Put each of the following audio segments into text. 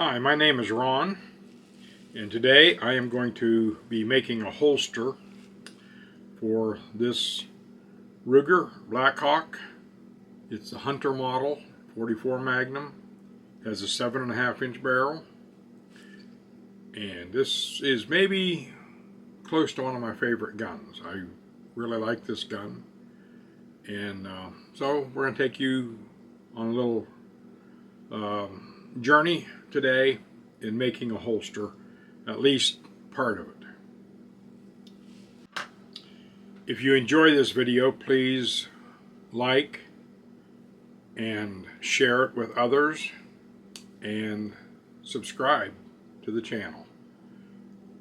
Hi, my name is Ron, and today I am going to be making a holster for this Ruger Blackhawk. It's a Hunter model, 44 Magnum, has a 7.5-inch barrel, and this is maybe close to one of my favorite guns. I really like this gun, and so we're going to take you on a little journey today in making a holster, at least part of it. If you enjoy this video, please like and share it with others and subscribe to the channel.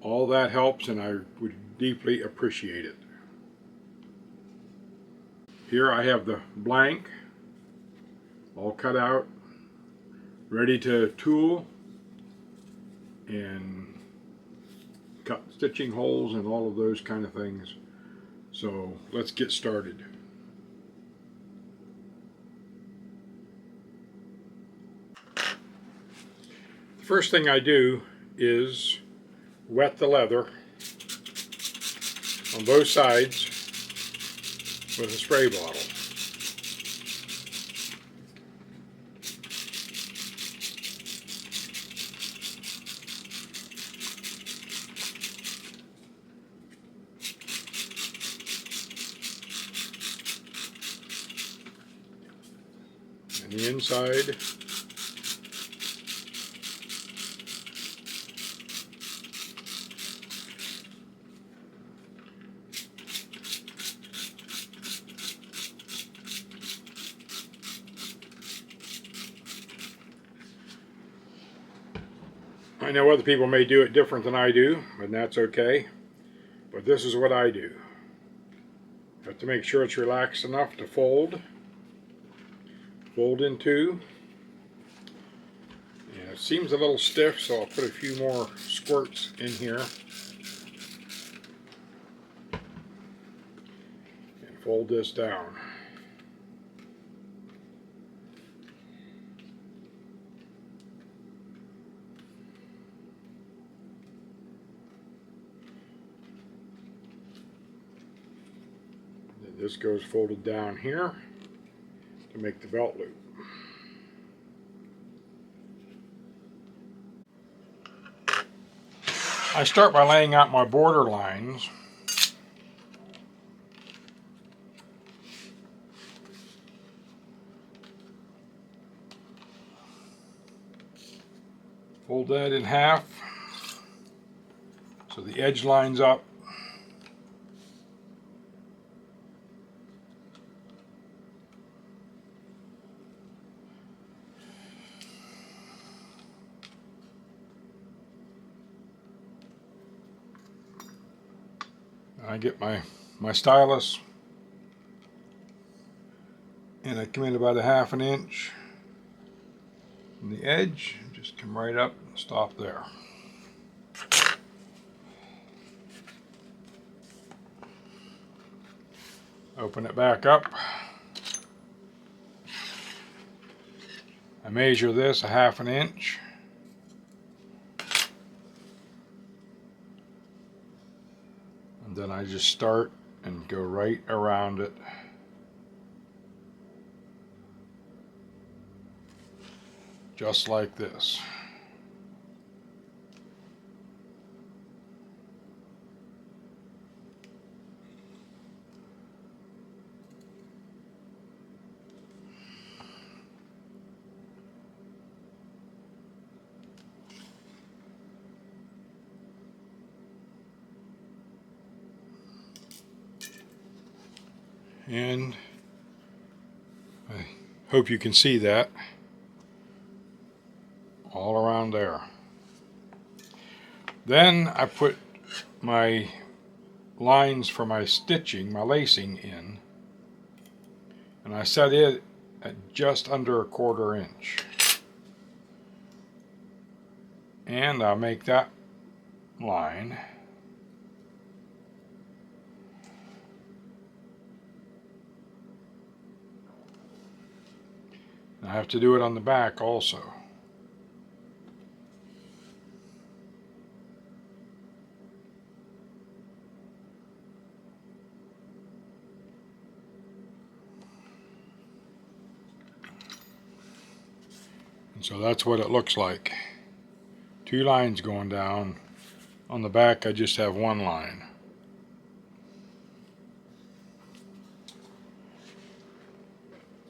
All that helps, and I would deeply appreciate it. Here I have the blank all cut out, ready to tool and cut stitching holes and all of those kind of things. So let's get started. The first thing I do is wet the leather on both sides with a spray bottle. And the inside. I know other people may do it different than I do, and that's okay. But this is what I do. Have to make sure it's relaxed enough to fold in two. And it seems a little stiff, so I'll put a few more squirts in here and fold this down. This goes folded down here to make the belt loop. I start by laying out my border lines. Fold that in half so the edge lines up. I get my stylus, and I come in about a 1/2 inch from the edge, just come right up and stop there. Open it back up. I measure this a 1/2 inch. And then I just start and go right around it. Just like this. And I hope you can see that all around there. Then I put my lines for my stitching, my lacing in, and I set it at just under a 1/4 inch. And I'll make that line. I have to do it on the back also. And so that's what it looks like. 2 lines going down. On the back I just have 1 line.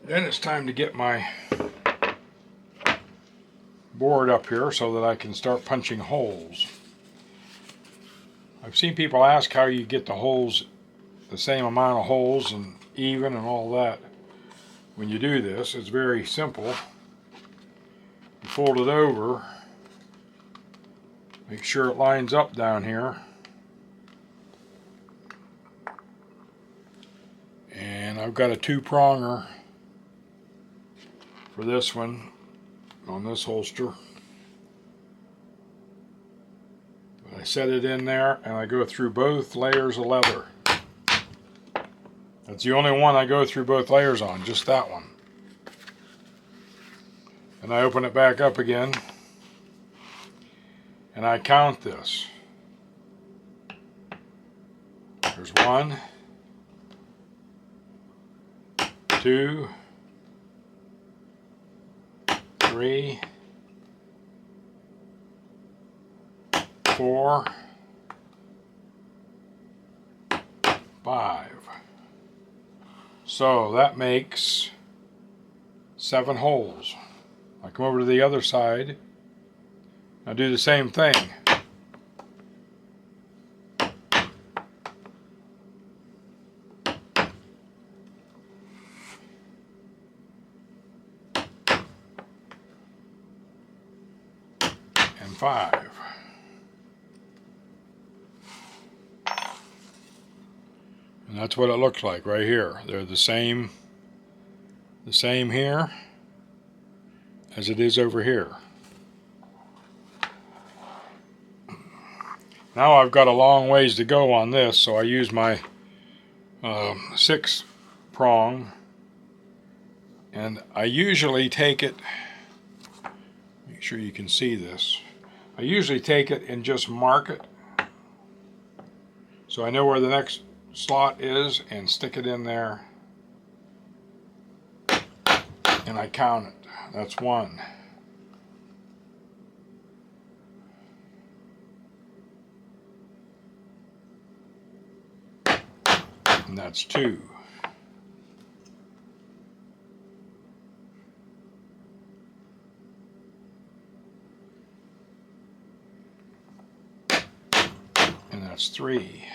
Then it's time to get my board up here so that I can start punching holes. I've seen people ask how you get the holes, the same amount of holes and even and all that. When you do this, it's very simple. You fold it over, make sure it lines up down here, and I've got a 2-pronger for this one on this holster. I set it in there and I go through both layers of leather. That's the only one I go through both layers on, just that one. And I open it back up again and I count this. There's 1, 2, 3, 4, 5. So that makes 7 holes. I come over to the other side. I do the same thing. And 5. And that's what it looks like right here. They're the same here as it is over here. Now I've got a long ways to go on this, so I use my 6 prong, and I usually take it, make sure you can see this, I usually take it and just mark it so I know where the next slot is and stick it in there, and I count it. That's 1. And that's 2. And that's 3.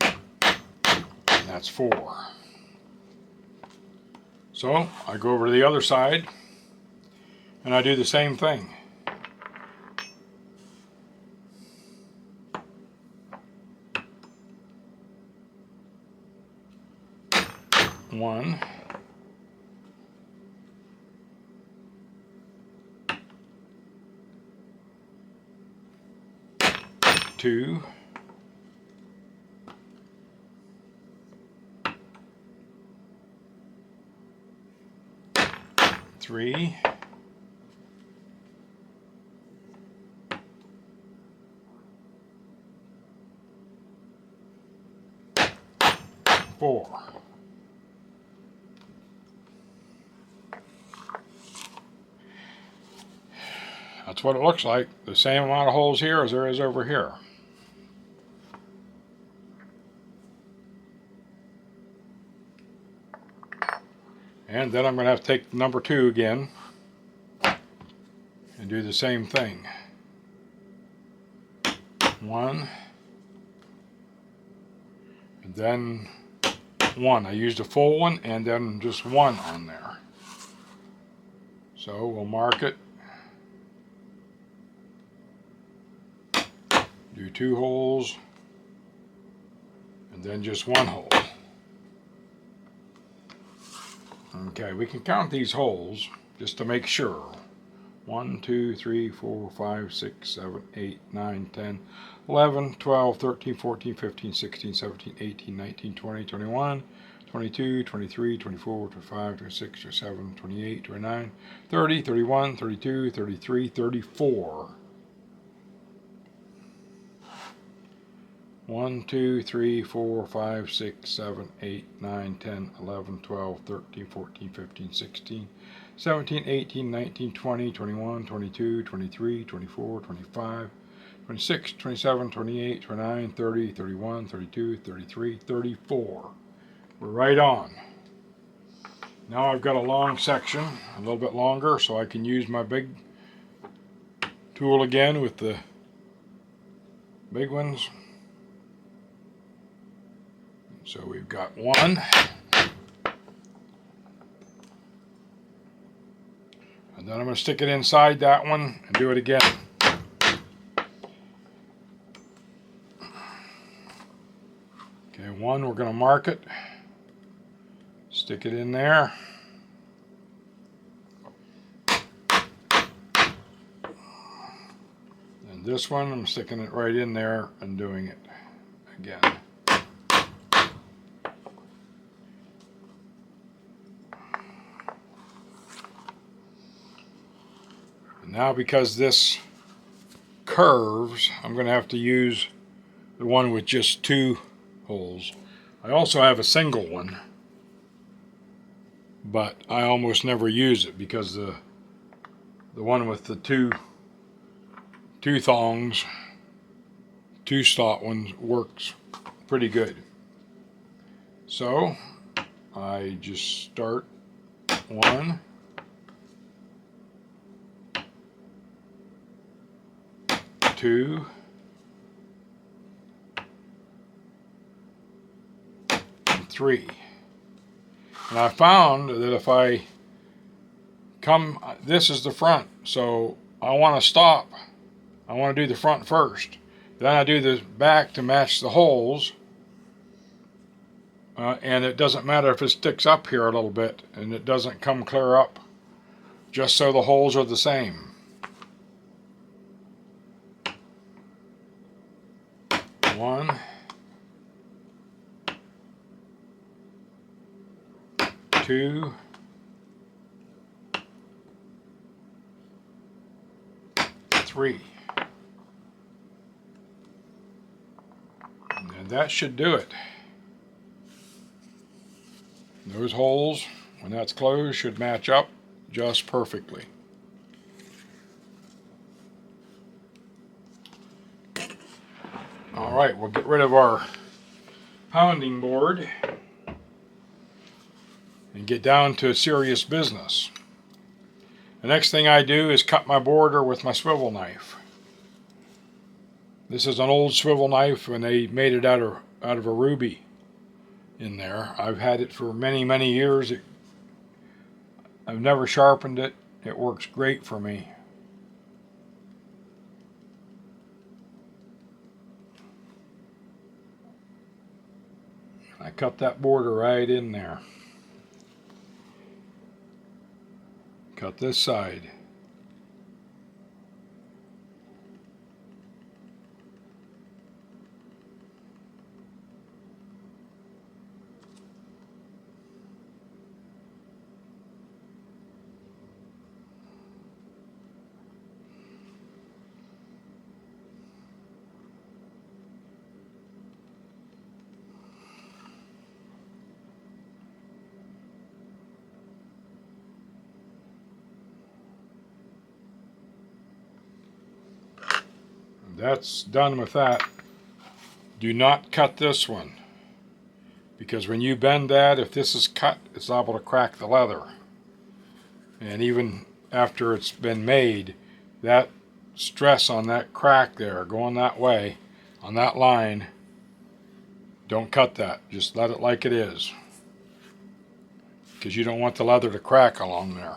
And that's 4. So I go over to the other side and I do the same thing. One, 2, 3, 4. That's what it looks like. The same amount of holes here as there is over here. And then I'm going to have to take number 2 again and do the same thing. 1, and then 1. I used a full one and then just 1 on there. So we'll mark it. Do 2 holes and then just 1 hole. Okay, we can count these holes just to make sure. 1, 2, 3, 4, 5, 6, 7, 8, 9, 10, 11, 12, 13, 14, 15, 16, 17, 18, 19, 20, 21, 22, 23, 24, 25, 26, 27, 28, 29, 30, 31, 32, 33, 34. 1, 2, 3, 4, 5, 6, 7, 8, 9, 10, 11, 12, 13, 14, 15, 16, 17, 18, 19, 20, 21, 22, 23, 24, 25, 26, 27, 28, 29, 30, 31, 32, 33, 34. We're right on. Now I've got a long section, a little bit longer, so I can use my big tool again with the big ones. So we've got one. And then I'm going to stick it inside that one and do it again. Okay, one, we're going to mark it. Stick it in there. And this one, I'm sticking it right in there and doing it again. And now because this curves, I'm going to have to use the one with just 2 holes. I also have a single one, but I almost never use it because the one with the two thongs, 2 slot ones, works pretty good. So I just start 1, 2, 3. And I found that if I come, this is the front, so I want to stop. I want to do the front first. Then I do the back to match the holes. And it doesn't matter if it sticks up here a little bit and it doesn't come clear up, just so the holes are the same. 1, 2, 3. And that should do it. Those holes, when that's closed, should match up just perfectly. All right, we'll get rid of our pounding board and get down to serious business. The next thing I do is cut my border with my swivel knife. This is an old swivel knife, and they made it out of a ruby in there. I've had it for many, many years. I've never sharpened it. It works great for me. I cut that border right in there. Cut this side. That's done with that. Do not cut this one, because when you bend that, if this is cut, it's liable to crack the leather. And even after it's been made, that stress on that crack there going that way on that line, don't cut that. Just let it like it is, because you don't want the leather to crack along there.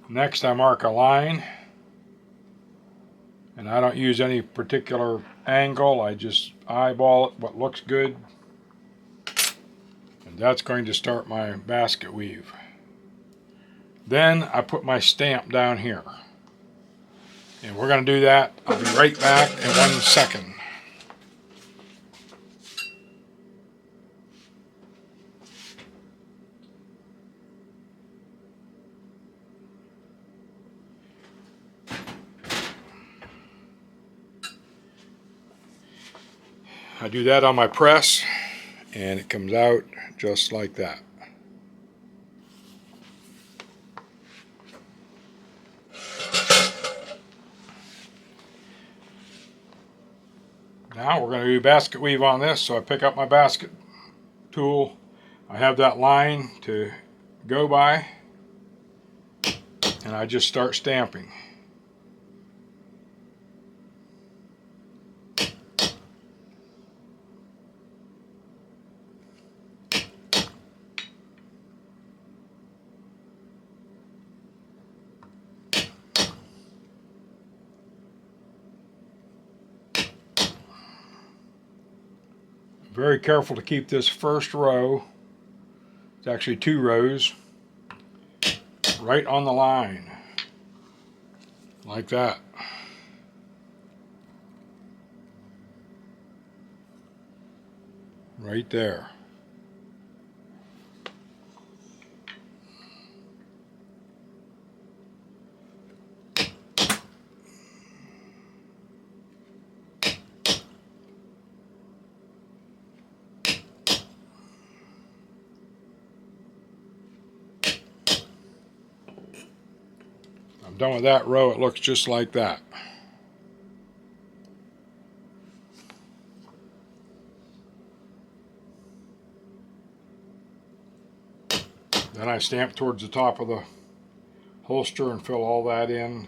Next, I mark a line, and I don't use any particular angle. I just eyeball it, what looks good, and that's going to start my basket weave. Then I put my stamp down here, and we're going to do that. I'll be right back in 1 second. I do that on my press and it comes out just like that. Now we're going to do basket weave on this, so I pick up my basket tool. I have that line to go by, and I just start stamping. Very careful to keep this first row, it's actually 2 rows, right on the line, like that. Right there. I'm done with that row. It looks just like that. Then I stamp towards the top of the holster and fill all that in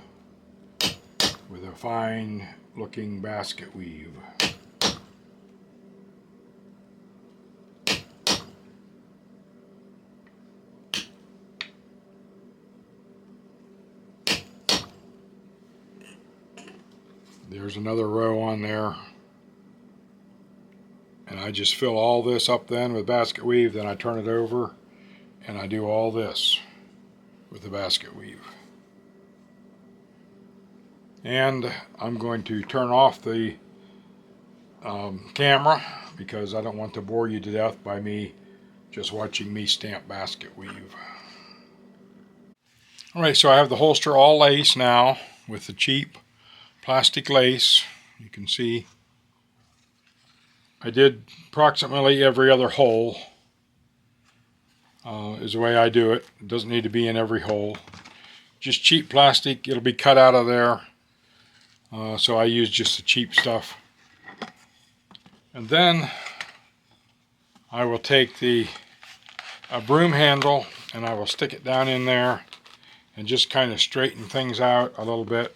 with a fine looking basket weave. There's another row on there. And I just fill all this up then with basket weave, then I turn it over and I do all this with the basket weave. And I'm going to turn off the camera because I don't want to bore you to death by me just watching me stamp basket weave. Alright, so I have the holster all lace now with the cheap plastic lace. You can see I did approximately every other hole is the way I do it. It doesn't need to be in every hole. Just cheap plastic, it'll be cut out of there. So I use just the cheap stuff. And then I will take a broom handle and I will stick it down in there and just kind of straighten things out a little bit.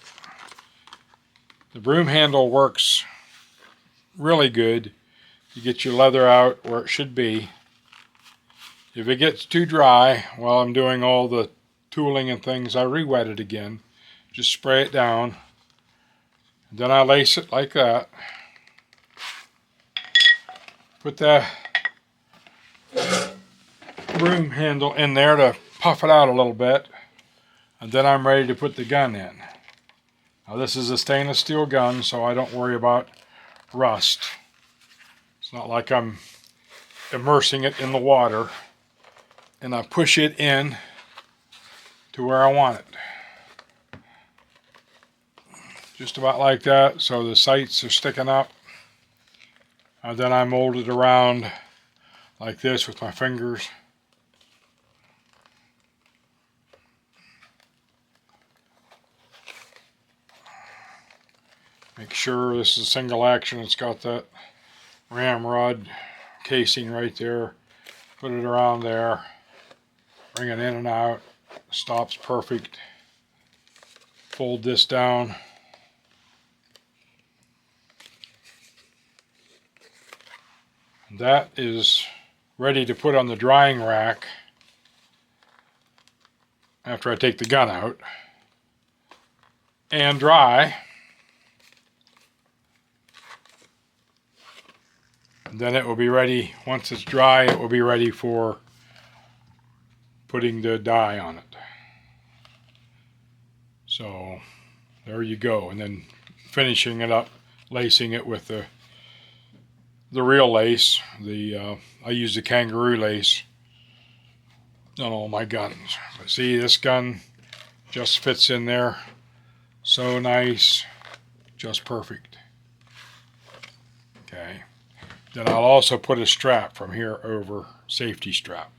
The broom handle works really good. You get your leather out where it should be. If it gets too dry while I'm doing all the tooling and things, I re-wet it again. Just spray it down. And then I lace it like that. Put the broom handle in there to puff it out a little bit. And then I'm ready to put the gun in. Now this is a stainless steel gun, so I don't worry about rust. It's not like I'm immersing it in the water. And I push it in to where I want it. Just about like that, so the sights are sticking up. And then I mold it around like this with my fingers. Make sure this is single action. It's got that ramrod casing right there. Put it around there. Bring it in and out. Stops perfect. Fold this down. And that is ready to put on the drying rack after I take the gun out and dry. And then it will be ready, once it's dry, it will be ready for putting the dye on it. So there you go. And then finishing it up, lacing it with the real lace. I use the kangaroo lace on all my guns. But see, this gun just fits in there so nice, just perfect. Okay. Then I'll also put a strap from here over, safety strap.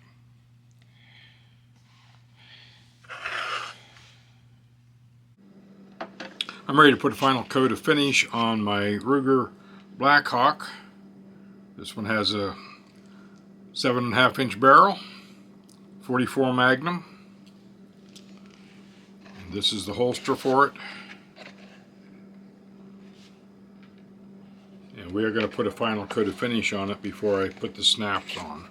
I'm ready to put a final coat of finish on my Ruger Blackhawk. This one has a 7.5 inch barrel, 44 Magnum. And this is the holster for it. And we are going to put a final coat of finish on it before I put the snaps on.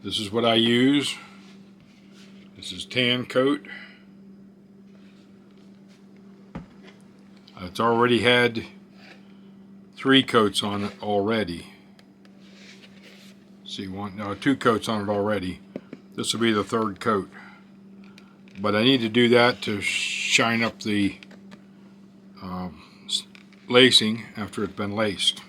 This is what I use. This is tan coat. It's already had 3 coats on it already. See, 2 coats on it already. This will be the 3rd coat. But I need to do that to shine up the lacing after it's been laced.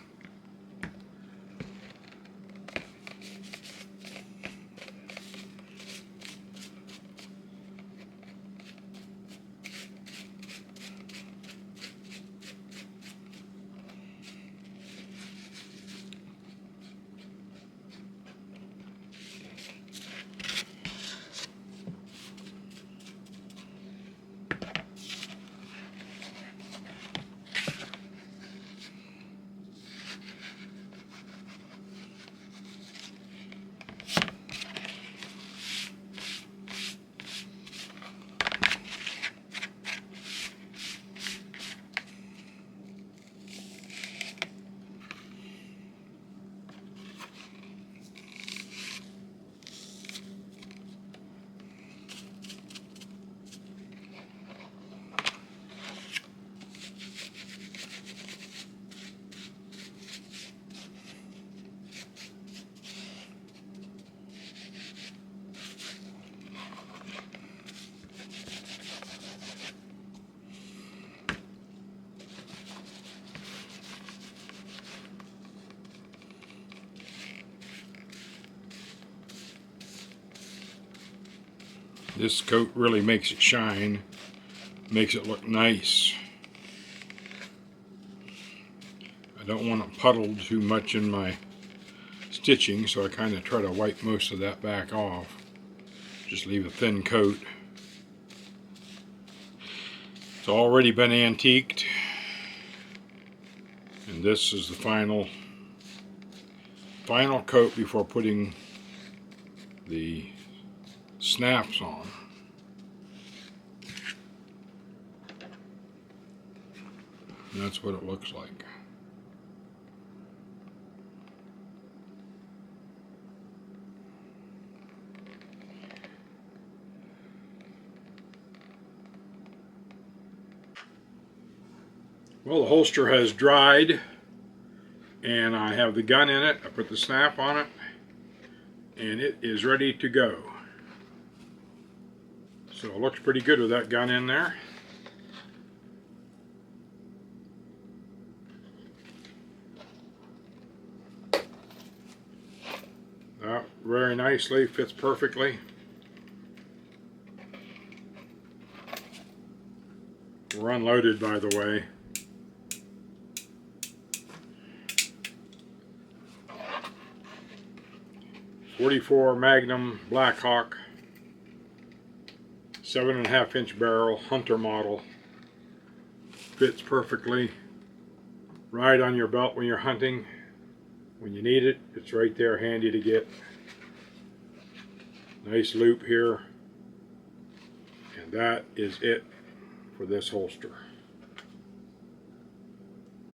This coat really makes it shine, makes it look nice. I don't want it puddled too much in my stitching, so I kind of try to wipe most of that back off. Just leave a thin coat. It's already been antiqued, and this is the final coat before putting the snaps on. And that's what it looks like. Well, the holster has dried, and I have the gun in it. I put the snap on it, and it is ready to go. So it looks pretty good with that gun in there. Very nicely, fits perfectly. We're unloaded, by the way. .44 Magnum Blackhawk, 7.5 inch barrel, hunter model. Fits perfectly. Right on your belt when you're hunting. When you need it, it's right there, handy to get. Nice loop here. And that is it for this holster.